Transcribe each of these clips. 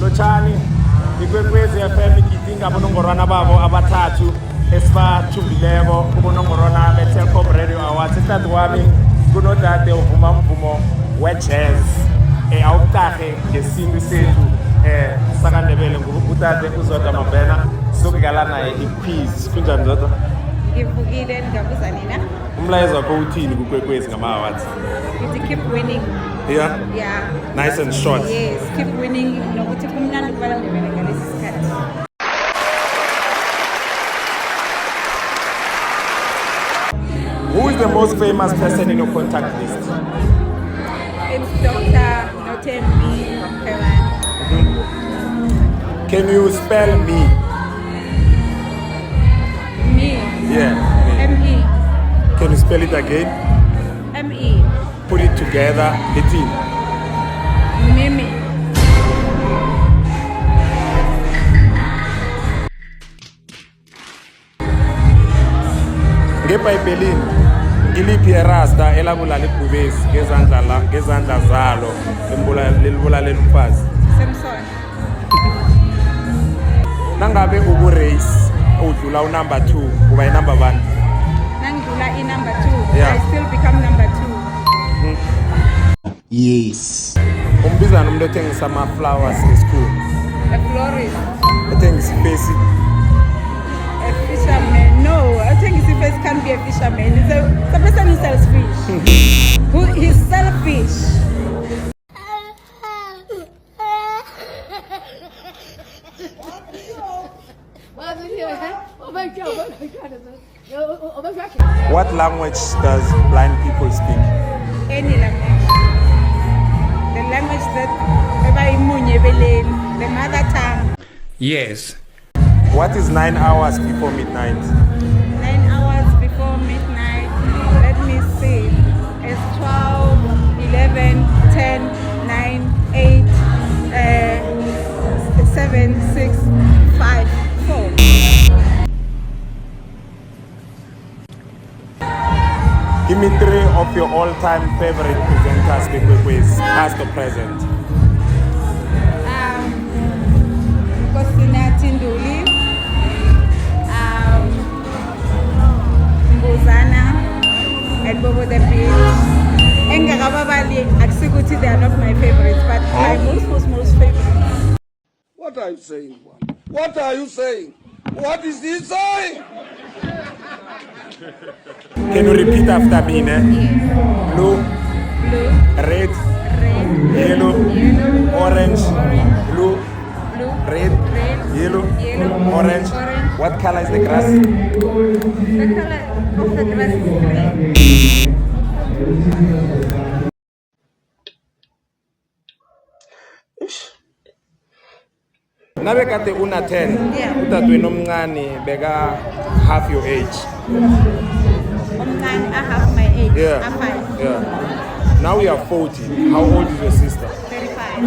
Lotshani Ikwekwezi FM igidinga abonongorwana babo abathathu esibathumbileko kubonongorwana be-Telkom Radio Awards. Esithathu wami kunodade uvuma umvumo we-jazz awuqarhe ngesintu sethu sakandebele ngudade uZodwa Mabhena sokudlala naye Ikwekwezi. Kunjani Zodwa? Ngivukile ngabuza nina. Umlayezo wakho uthini kuKwekwezi ngama-awards? It's keep winning. Yeah? Yeah. Nice and short. Yes, keep winning. Nokuthi kumnandi kubala ndebele ngalesi sikhathi. Who is the most famous person in your contact list? It's Dr. Notembi Mabhena. Can you spell me? Me. Yeah. Me. M-E. Can you spell it again? M-E. Put it together. Etin. Mimi. NgeBhayibhelini iliphi erasta elabulala ibhubesi ngezandla zalo lelibulalela umfazi? Samson. Nangabe ukurace udlula unumber 2 kuba inumber 1? Nangidlula number 2. Yeah. I still become number 2. Yes. Umbizana umuntu othengisa ama-flowers esikulu. A florist. Othengisa ifesi. A fisherman. No, I think his face can't be a fisherman. It's a person who sells fish. He's selfish. What language does blind people speak? Any language. The language that the mother tongue. Yes. What is 9 hours before midnight? 9 hours before midnight. Let me see. It's 12, 11, 10, 9, 8, 7, 6, 5, 4. Give me 3 of your all-time favorite presenters, Ikwekwezi, past or present. Tinduli, Mbuzana, and Bobo the Beach. Engagababali, Aksikuti, they are not my favorites, but my most favorite. What are you saying? What are you saying? What is he saying? Can you repeat after me? Yes. Blue, Blue, red, red, yellow, orange, blue, red, yellow, orange. What color is the grass? The color of the grass is green. Nabe kade una 10, Yeah. udadweni omncane beka half your age. I have my age. Yeah. I'm 5. Yeah. Now you are 40. How old is your sister? 35.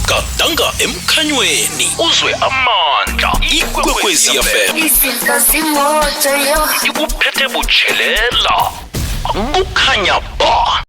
Gadanga emkhanyweni uzwe amandla Ikwekwezi FM izinto zimoto yo ikuphethe butshelela bukhanya ba